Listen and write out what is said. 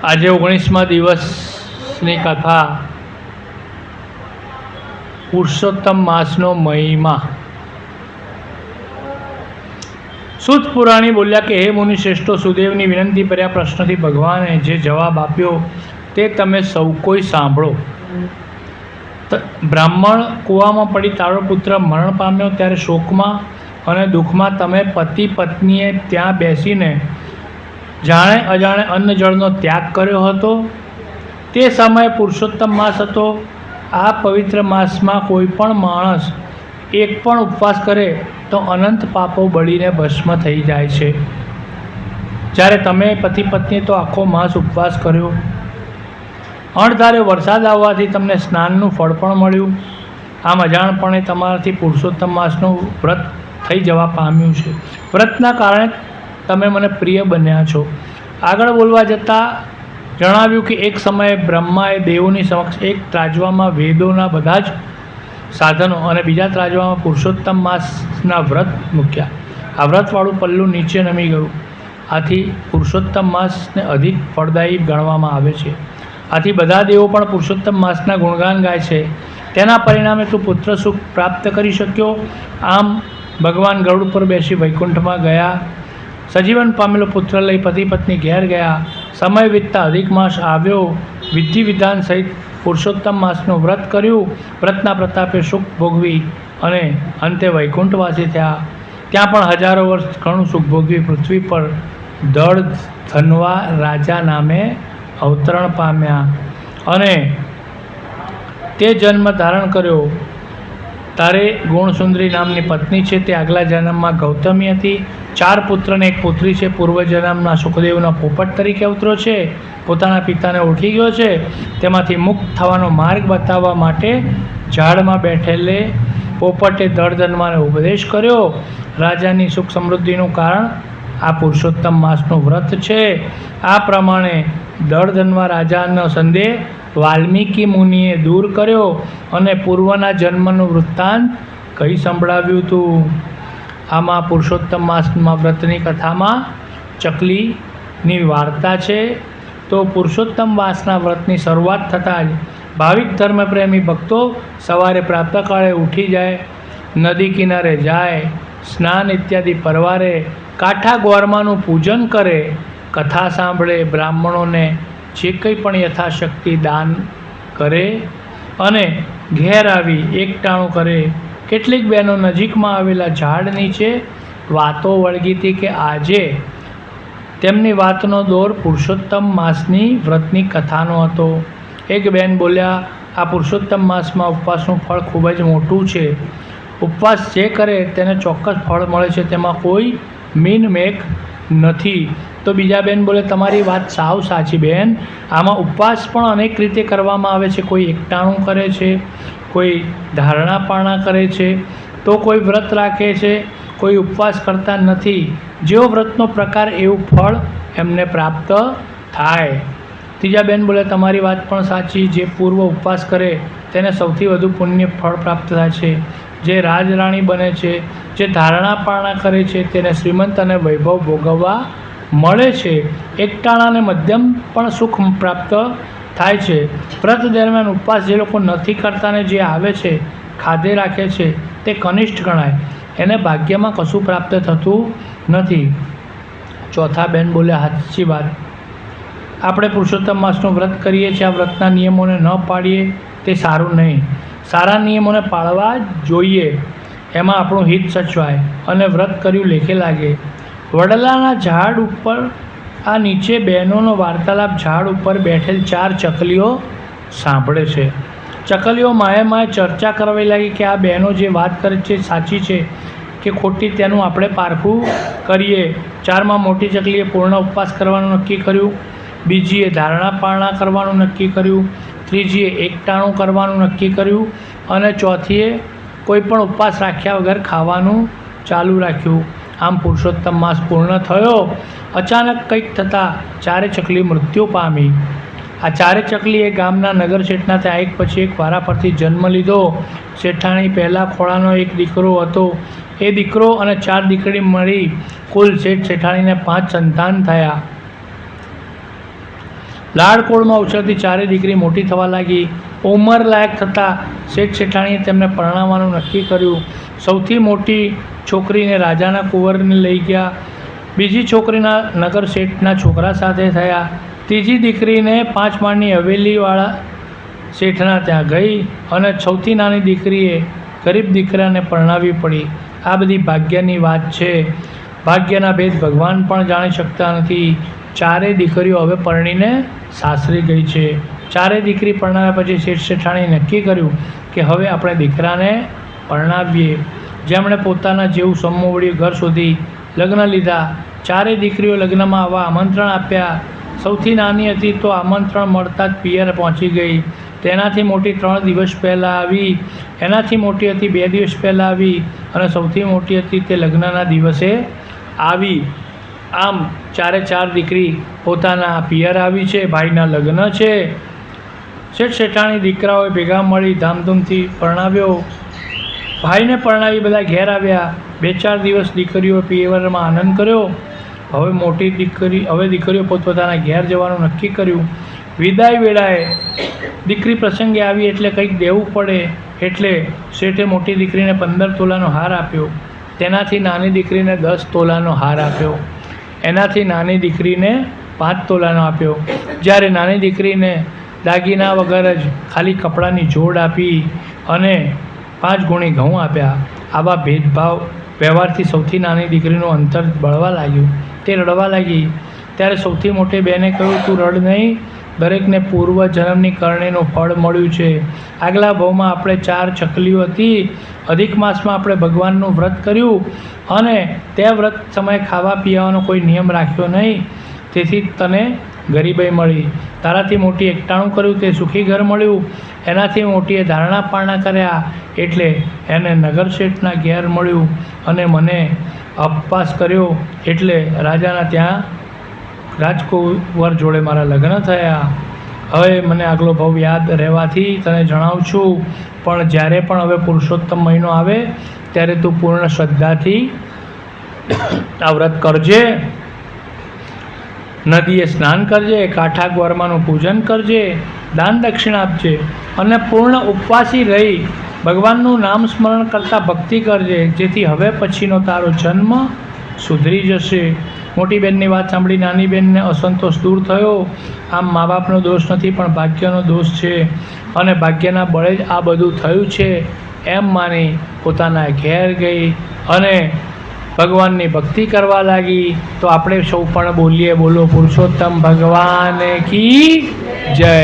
આજે 19મા દિવસની કથા પુરુષોત્તમ માસનો મહિમા। સૂત પુરાણી બોલ્યા કે હે મુનિ શ્રેષ્ઠો, સુદેવની વિનંતી કર્યા પ્રશ્નથી ભગવાને જે જવાબ આપ્યો તે તમે સૌ કોઈ સાંભળો। બ્રાહ્મણ કૂવામાં પડી તારો પુત્ર મરણ પામ્યો ત્યારે શોકમાં અને દુઃખમાં તમે પતિ પત્નીએ ત્યાં બેસીને જાણે અજાણે અન્ન જળનો ત્યાગ કર્યો હતો। તે સમયે પુરુષોત્તમ માસ હતો। આ પવિત્ર માસમાં કોઈ પણ માણસ એક પણ ઉપવાસ કરે તો અનંત પાપો બળીને ભસ્મ થઈ જાય છે। જ્યારે તમે પતિ પત્નીએ તો આખો માસ ઉપવાસ કર્યો। અણધારે વરસાદ આવવાથી તમને સ્નાનનું ફળ પણ મળ્યું। આમ અજાણપણે તમારાથી પુરુષોત્તમ માસનું વ્રત થઈ જવા પામ્યું છે। વ્રતના કારણે તમે મને પ્રિય બન્યા છો। આગળ બોલવા જતાં જણાવ્યું કે એક સમયે બ્રહ્માએ દેવોની સમક્ષ એક ત્રાજવામાં વેદોના બધા જ સાધનો અને બીજા ત્રાજવામાં પુરુષોત્તમ માસના વ્રત મૂક્યા। આ વ્રતવાળું પલ્લું નીચે નમી ગયું। આથી પુરુષોત્તમ માસને અધિક ફળદાયી ગણવામાં આવે છે। આથી બધા દેવો પણ પુરુષોત્તમ માસના ગુણગાન ગાય છે। તેના પરિણામે તું પુત્ર સુખ પ્રાપ્ત કરી શક્યો। આમ ભગવાન ગરુડ ઉપર બેસી વૈકુંઠમાં ગયા। સજીવન પામેલો પુત્ર લઈ પતિ પત્ની ઘેર ગયા। સમય વીતતા અધિક માસ આવ્યો। વિધિ વિધાન સહિત પુરુષોત્તમ માસનું વ્રત કર્યું। વ્રતના પ્રતાપે સુખ ભોગવી અને અંતે વૈકુંઠવાસી થયા। ત્યાં પણ હજારો વર્ષ ઘણું સુખ ભોગવી પૃથ્વી પર દળ ધનવા રાજા નામે અવતરણ પામ્યા અને તે જન્મ ધારણ કર્યો। તારે ગુણસુંદરી નામની પત્ની છે। તે આગલા જન્મમાં ગૌતમી હતી। 4 પુત્ર ને 1 પુત્રી છે। પૂર્વજન્મના સુખદેવના પોપટ તરીકે અવતર્યો છે। પોતાના પિતાને ઓળખી ગયો છે। તેમાંથી મુક્ત થવાનો માર્ગ બતાવવા માટે ઝાડમાં બેઠેલે પોપટે દળધન્વાને ઉપદેશ કર્યો। રાજાની સુખ સમૃદ્ધિનું કારણ આ પુરુષોત્તમ માસનું વ્રત છે। આ પ્રમાણે દળધન્વા રાજાનો સંદેહ વાલ્મીકી મુનિએ દૂર કર્યો અને પૂર્વના જન્મનું વૃત્તાંત કહી સંભળાવ્યું હતું। આમાં પુરુષોત્તમ માસમાં વ્રતની કથામાં ચકલીની વાર્તા છે। તો પુરુષોત્તમ માસના વ્રતની શરૂઆત થતાં જ ભાવિક ધર્મપ્રેમી ભક્તો સવારે પ્રાતઃકાળે ઉઠી જાય, નદી કિનારે જાય, સ્નાન ઇત્યાદિ પરવારે, કાંઠા ગોરમાનું પૂજન કરે, કથા સાંભળે, બ્રાહ્મણોને જે કંઈ પણ યથાશક્તિ દાન કરે અને ઘેર આવી એકટાણું કરે। કેટલીક બહેનો નજીકમાં આવેલા ઝાડ નીચે વાતો વળગી હતી કે આજે તેમની વાતનો દોર પુરુષોત્તમ માસની વ્રતની કથાનો હતો। એક બહેન બોલ્યા, આ પુરુષોત્તમ માસમાં ઉપવાસનું ફળ ખૂબ જ મોટું છે। ઉપવાસ જે કરે તેને ચોક્કસ ફળ મળે છે, તેમાં કોઈ મીન મેઘ નથી। તો બીજા બેન બોલે, તમારી વાત સાવ સાચી બેન। આમાં ઉપવાસ પણ અનેક રીતે કરવામાં આવે છે। કોઈ એકટાણું કરે છે, કોઈ ધારણા પારણા કરે છે, તો કોઈ વ્રત રાખે છે, કોઈ ઉપવાસ કરતા નથી। જેવો વ્રતનો પ્રકાર એવું ફળ એમને પ્રાપ્ત થાય। ત્રીજા બેન બોલે, તમારી વાત પણ સાચી। જે પૂર્વ ઉપવાસ કરે તેને સૌથી વધુ પુણ્ય ફળ પ્રાપ્ત થાય છે। જે રાજરાણી બને છે, જે ધારણા પારણા કરે છે તેને શ્રીમંત અને વૈભવ ભોગવવા મળે છે। એકટાણાને મધ્યમ પણ સુખ પ્રાપ્ત થાય છે। વ્રત દરમિયાન ઉપવાસ જે લોકો નથી કરતા ને જે આવે છે, ખાધે રાખે છે, તે કનિષ્ઠ ગણાય। એને ભાગ્યમાં કશું પ્રાપ્ત થતું નથી। ચોથા બેન બોલ્યા, સાચી વાત। આપણે પુરુષોત્તમ માસનું વ્રત કરીએ છીએ, આ વ્રતના નિયમોને ન પાડીએ તે સારું નહીં। સારા નિયમોને પાળવા જોઈએ, એમાં આપણું હિત સચવાય અને વ્રત કર્યું લેખે લાગે। વડલાના ઝાડ ઉપર આ નીચે બહેનોનો વાર્તાલાપ ઝાડ ઉપર બેઠેલ 4 ચકલીઓ સાંભળે છે। ચકલીઓ માએ ચર્ચા કરવા લાગી કે આ બહેનો જે વાત કરે છે સાચી છે કે ખોટી, તેનું આપણે પારખું કરીએ। 4માં મોટી ચકલીએ પૂર્ણ ઉપવાસ કરવાનું નક્કી કર્યું, બીજીએ ધારણા પારણા કરવાનું નક્કી કર્યું, ત્રીજીએ એકટાણું કરવાનું નક્કી કર્યું અને ચોથીએ કોઈ પણ ઉપવાસ રાખ્યા વગર ખાવાનું ચાલુ રાખ્યું। આમ પુરુષોત્તમ માસ પૂર્ણ થયો। અચાનક કંઈક થતાં 4 ચકલી મૃત્યુ પામી। આ 4 ચકલીએ ગામના નગર શેઠના ત્યાં એક પછી એક વારા પરથી જન્મ લીધો। શેઠાણી પહેલાં ખોળાનો એક દીકરો હતો, એ દીકરો અને 4 દીકરી મળી કુલ શેઠાણીને 5 સંતાન થયા। લાડકોળમાં ઉછળતી ચારે દીકરી મોટી થવા લાગી. ઉંમર લાયક થતાં શેઠ શેઠાણીએ તેમને પરણાવવાનું નક્કી કર્યું. સૌથી મોટી છોકરીને રાજાના કુંવરને લઈ ગયા. બીજી છોકરીના નગર શેઠના છોકરા સાથે થયા. ત્રીજી દીકરીને 5 માળની હવેલીવાળા શેઠના ત્યાં ગઈ અને સૌથી નાની દીકરીએ ગરીબ દીકરાને પરણાવી પડી. આ બધી ભાગ્યની વાત છે. ભાગ્યના ભેદ ભગવાન પણ જાણી શકતા નથી. ચારેય દીકરીઓ હવે પરણીને સાસરી ગઈ છે. ચારેય દીકરી પરણાવ્યા પછી શેઠ શેઠાણીએ નક્કી કર્યું કે હવે આપણે દીકરાને પરણાવીએ. જેમણે પોતાના જેવું સમોવડી ઘર શોધી લગ્ન લીધા. ચારેય દીકરીઓ લગ્નમાં આવવા આમંત્રણ આપ્યા. સૌથી નાની હતી તો આમંત્રણ મળતા જ પિયર પહોંચી ગઈ. તેનાથી મોટી 3 દિવસ પહેલાં આવી. એનાથી મોટી હતી 2 દિવસ પહેલાં આવી અને સૌથી મોટી હતી તે લગ્નના દિવસે આવી. આમ ચારે ચાર દીકરી પોતાના પિયર આવી છે. ભાઈના લગ્ન છે. શેઠ શેઠાણી દીકરાઓએ ભેગા મળી ધામધૂમથી પરણાવ્યો. ભાઈને પરણાવી બધા ઘેર આવ્યા. 2-4 દિવસ દીકરીઓ પિયરમાં આનંદ કર્યો. હવે દીકરીઓ પોતપોતાના ઘેર જવાનું નક્કી કર્યું. વિદાય વેળાએ દીકરી પ્રસંગે આવી એટલે કંઈક દેવું પડે એટલે શેઠે મોટી દીકરીને 15 તોલાનો હાર આપ્યો. તેનાથી નાની દીકરીને 10 તોલાનો હાર આપ્યો. એનાથી નાની દીકરીને 5 તોલાનો આપ્યો. જ્યારે નાની દીકરીને દાગીના વગર જ ખાલી કપડાની જોડ આપી અને 5 ગુણી ઘઉં આપ્યા. આવા ભેદભાવ વ્યવહારથી સૌથી નાની દીકરીનું અંતર બળવા લાગ્યું. તે રડવા લાગી. ત્યારે સૌથી મોટી બહેને કહ્યું, તું રડ નહીં, દરેકને પૂર્વ જન્મની કરણીનું ફળ મળ્યું છે. આગલા ભાવમાં આપણે 4 ચકલીઓ હતી. અધિક માસમાં આપણે ભગવાનનું વ્રત કર્યું અને તે વ્રત સમયે ખાવા પીવાનો કોઈ નિયમ રાખ્યો નહીં. તેથી તને ગરીબાઈ મળી. તારાથી મોટી એકટાણું કર્યું તે સુખી ઘર મળ્યું. એનાથી મોટીએ ધારણા પારણા કર્યા એટલે એને નગર શેઠના ઘેર મળ્યું અને મને અપવાસ કર્યો એટલે રાજાના ત્યાં રાજકુંવર જોડે મારા લગ્ન થયા. હવે મને આગલો ભાવ યાદ રહેવાથી તને જણાવું છું. પણ જ્યારે પણ હવે પુરુષોત્તમ મહિનો આવે ત્યારે તું પૂર્ણ શ્રદ્ધાથી આ વ્રત કરજે. નદીએ સ્નાન કરજે, કાંઠા ગ્વારમાનું પૂજન કરજે, દાન દક્ષિણા આપજે અને પૂર્ણ ઉપવાસી રહી ભગવાનનું નામ સ્મરણ કરતાં ભક્તિ કરજે. જેથી હવે પછીનો તારો જન્મ સુધરી જશે. મોટી બહેનની વાત સાંભળી નાની બહેનને અસંતોષ દૂર થયો. આમ મા બાપનો દોષ નથી પણ ભાગ્યનો દોષ છે અને ભાગ્યના બળે જ આ બધું થયું છે એમ માની પોતાના ઘેર ગઈ અને ભગવાનની ભક્તિ કરવા લાગી. તો આપણે સૌ પણ બોલીએ, બોલો પુરુષોત્તમ ભગવાન કી જય.